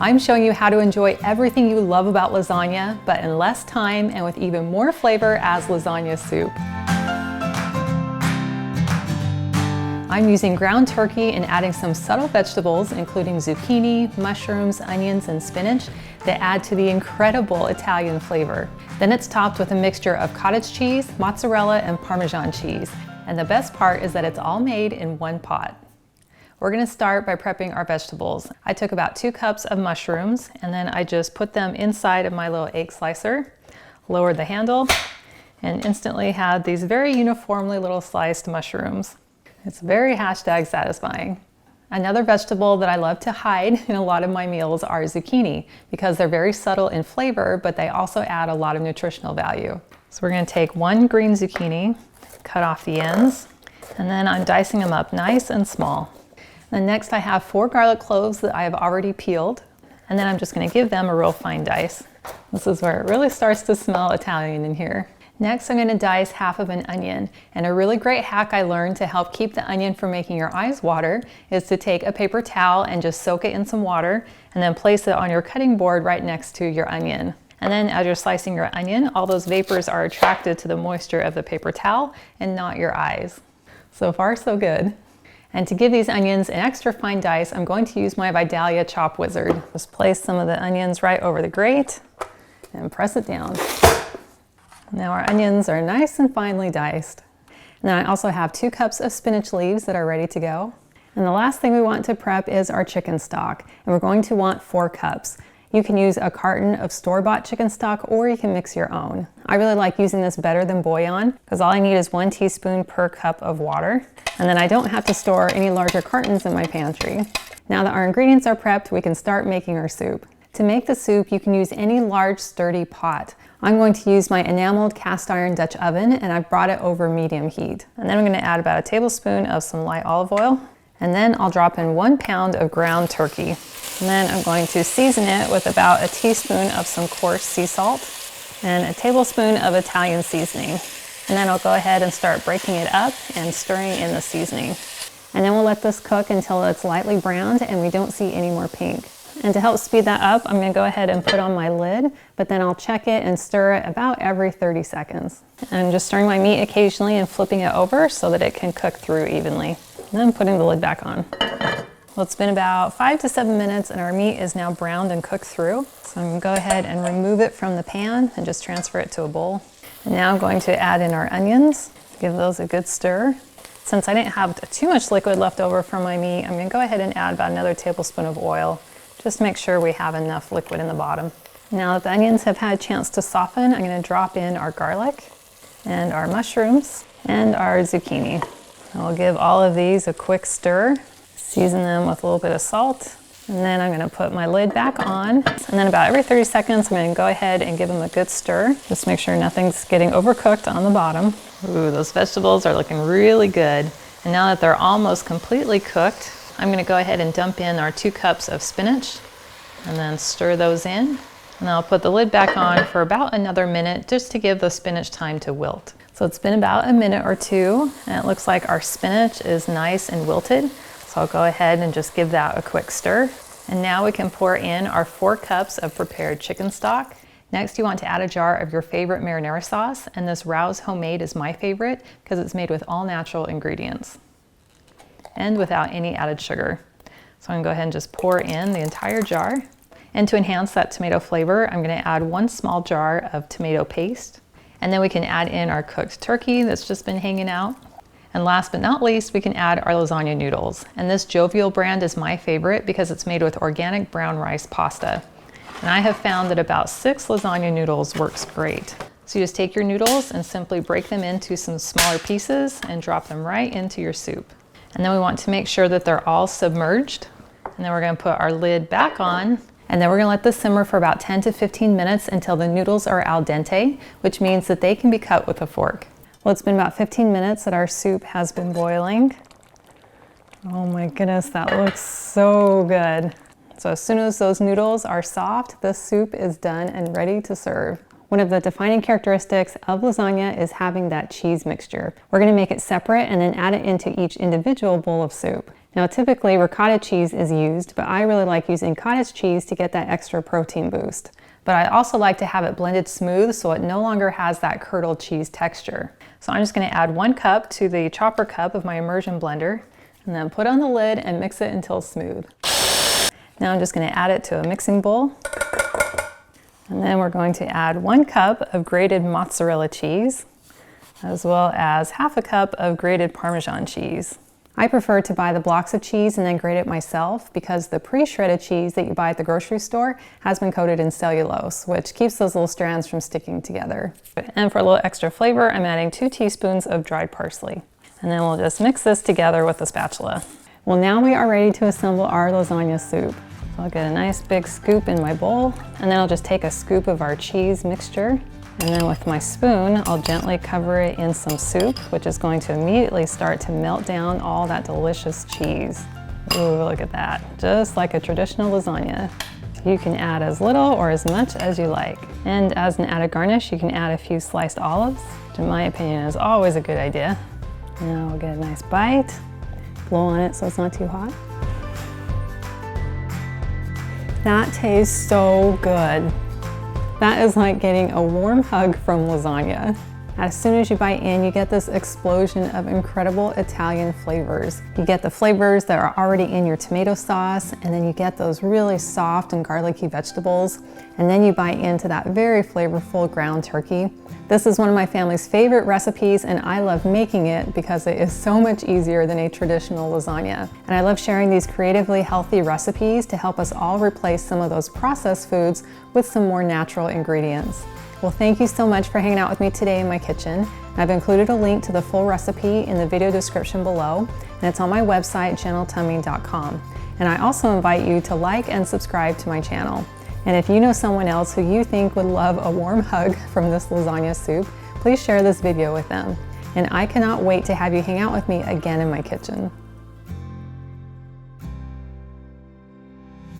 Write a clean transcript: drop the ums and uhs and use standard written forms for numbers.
I'm showing you how to enjoy everything you love about lasagna, but in less time and with even more flavor as lasagna soup. I'm using ground turkey and adding some subtle vegetables, including zucchini, mushrooms, onions, and spinach that add to the incredible Italian flavor. Then it's topped with a mixture of cottage cheese, mozzarella, and parmesan cheese. And the best part is that it's all made in one pot. We're gonna start by prepping our vegetables. I took about 2 cups of mushrooms and then I just put them inside of my little egg slicer, lowered the handle, and instantly had these very uniformly little sliced mushrooms. It's very #satisfying. Another vegetable that I love to hide in a lot of my meals are zucchini because they're very subtle in flavor, but they also add a lot of nutritional value. So we're gonna take 1 green zucchini, cut off the ends, and then I'm dicing them up nice and small. Then next I have 4 garlic cloves that I have already peeled, and then I'm just gonna give them a real fine dice. This is where it really starts to smell Italian in here. Next, I'm gonna dice half of an onion, and a really great hack I learned to help keep the onion from making your eyes water is to take a paper towel and just soak it in some water, and then place it on your cutting board right next to your onion. And then as you're slicing your onion, all those vapors are attracted to the moisture of the paper towel and not your eyes. So far, so good. And to give these onions an extra fine dice, I'm going to use my Vidalia Chop Wizard. Just place some of the onions right over the grate and press it down. Now our onions are nice and finely diced. And then I also have 2 cups of spinach leaves that are ready to go. And the last thing we want to prep is our chicken stock. And we're going to want 4 cups. You can use a carton of store-bought chicken stock or you can mix your own. I really like using this better than bouillon because all I need is 1 teaspoon per cup of water. And then I don't have to store any larger cartons in my pantry. Now that our ingredients are prepped, we can start making our soup. To make the soup, you can use any large, sturdy pot. I'm going to use my enameled cast iron Dutch oven and I've brought it over medium heat. And then I'm going to add about a tablespoon of some light olive oil. And then I'll drop in 1 pound of ground turkey. And then I'm going to season it with about a teaspoon of some coarse sea salt and a tablespoon of Italian seasoning. And then I'll go ahead and start breaking it up and stirring in the seasoning. And then we'll let this cook until it's lightly browned and we don't see any more pink. And to help speed that up, I'm gonna go ahead and put on my lid, but then I'll check it and stir it about every 30 seconds. And I'm just stirring my meat occasionally and flipping it over so that it can cook through evenly. And then putting the lid back on. Well, it's been about 5 to 7 minutes and our meat is now browned and cooked through. So I'm gonna go ahead and remove it from the pan and just transfer it to a bowl. And now I'm going to add in our onions, give those a good stir. Since I didn't have too much liquid left over from my meat, I'm gonna go ahead and add about another tablespoon of oil. Just make sure we have enough liquid in the bottom. Now that the onions have had a chance to soften, I'm gonna drop in our garlic and our mushrooms and our zucchini. I'll give all of these a quick stir, season them with a little bit of salt, and then I'm gonna put my lid back on. And then about every 30 seconds, I'm gonna go ahead and give them a good stir. Just make sure nothing's getting overcooked on the bottom. Ooh, those vegetables are looking really good. And now that they're almost completely cooked, I'm gonna go ahead and dump in our 2 cups of spinach and then stir those in. And I'll put the lid back on for about another minute just to give the spinach time to wilt. So it's been about a minute or 2 and it looks like our spinach is nice and wilted. So I'll go ahead and just give that a quick stir. And now we can pour in our 4 cups of prepared chicken stock. Next, you want to add a jar of your favorite marinara sauce. And this Rouse Homemade is my favorite because it's made with all natural ingredients and without any added sugar. So I'm gonna go ahead and just pour in the entire jar. And to enhance that tomato flavor, I'm gonna add 1 small jar of tomato paste. And then we can add in our cooked turkey that's just been hanging out. And last but not least, we can add our lasagna noodles. And this Jovial brand is my favorite because it's made with organic brown rice pasta. And I have found that about 6 lasagna noodles works great. So you just take your noodles and simply break them into some smaller pieces and drop them right into your soup. And then we want to make sure that they're all submerged. And then we're gonna put our lid back on. And then we're gonna let this simmer for about 10 to 15 minutes until the noodles are al dente, which means that they can be cut with a fork. Well, it's been about 15 minutes that our soup has been boiling. Oh my goodness, that looks so good. So as soon as those noodles are soft, the soup is done and ready to serve. One of the defining characteristics of lasagna is having that cheese mixture. We're gonna make it separate and then add it into each individual bowl of soup. Now typically ricotta cheese is used, but I really like using cottage cheese to get that extra protein boost. But I also like to have it blended smooth so it no longer has that curdled cheese texture. So I'm just going to add 1 cup to the chopper cup of my immersion blender and then put on the lid and mix it until smooth. Now I'm just going to add it to a mixing bowl. And then we're going to add 1 cup of grated mozzarella cheese, as well as half a cup of grated Parmesan cheese. I prefer to buy the blocks of cheese and then grate it myself because the pre-shredded cheese that you buy at the grocery store has been coated in cellulose, which keeps those little strands from sticking together. And for a little extra flavor, I'm adding 2 teaspoons of dried parsley. And then we'll just mix this together with a spatula. Well, now we are ready to assemble our lasagna soup. So I'll get a nice big scoop in my bowl, and then I'll just take a scoop of our cheese mixture. And then with my spoon, I'll gently cover it in some soup, which is going to immediately start to melt down all that delicious cheese. Ooh, look at that. Just like a traditional lasagna. You can add as little or as much as you like. And as an added garnish, you can add a few sliced olives, which in my opinion is always a good idea. Now we'll get a nice bite, blow on it so it's not too hot. That tastes so good. That is like getting a warm hug from lasagna. As soon as you bite in, you get this explosion of incredible Italian flavors. You get the flavors that are already in your tomato sauce, and then you get those really soft and garlicky vegetables, and then you bite into that very flavorful ground turkey. This is one of my family's favorite recipes, and I love making it because it is so much easier than a traditional lasagna. And I love sharing these creatively healthy recipes to help us all replace some of those processed foods with some more natural ingredients. Well, thank you so much for hanging out with me today in my kitchen. I've included a link to the full recipe in the video description below, and it's on my website, gentletummy.com. And I also invite you to like and subscribe to my channel. And if you know someone else who you think would love a warm hug from this lasagna soup, please share this video with them. And I cannot wait to have you hang out with me again in my kitchen.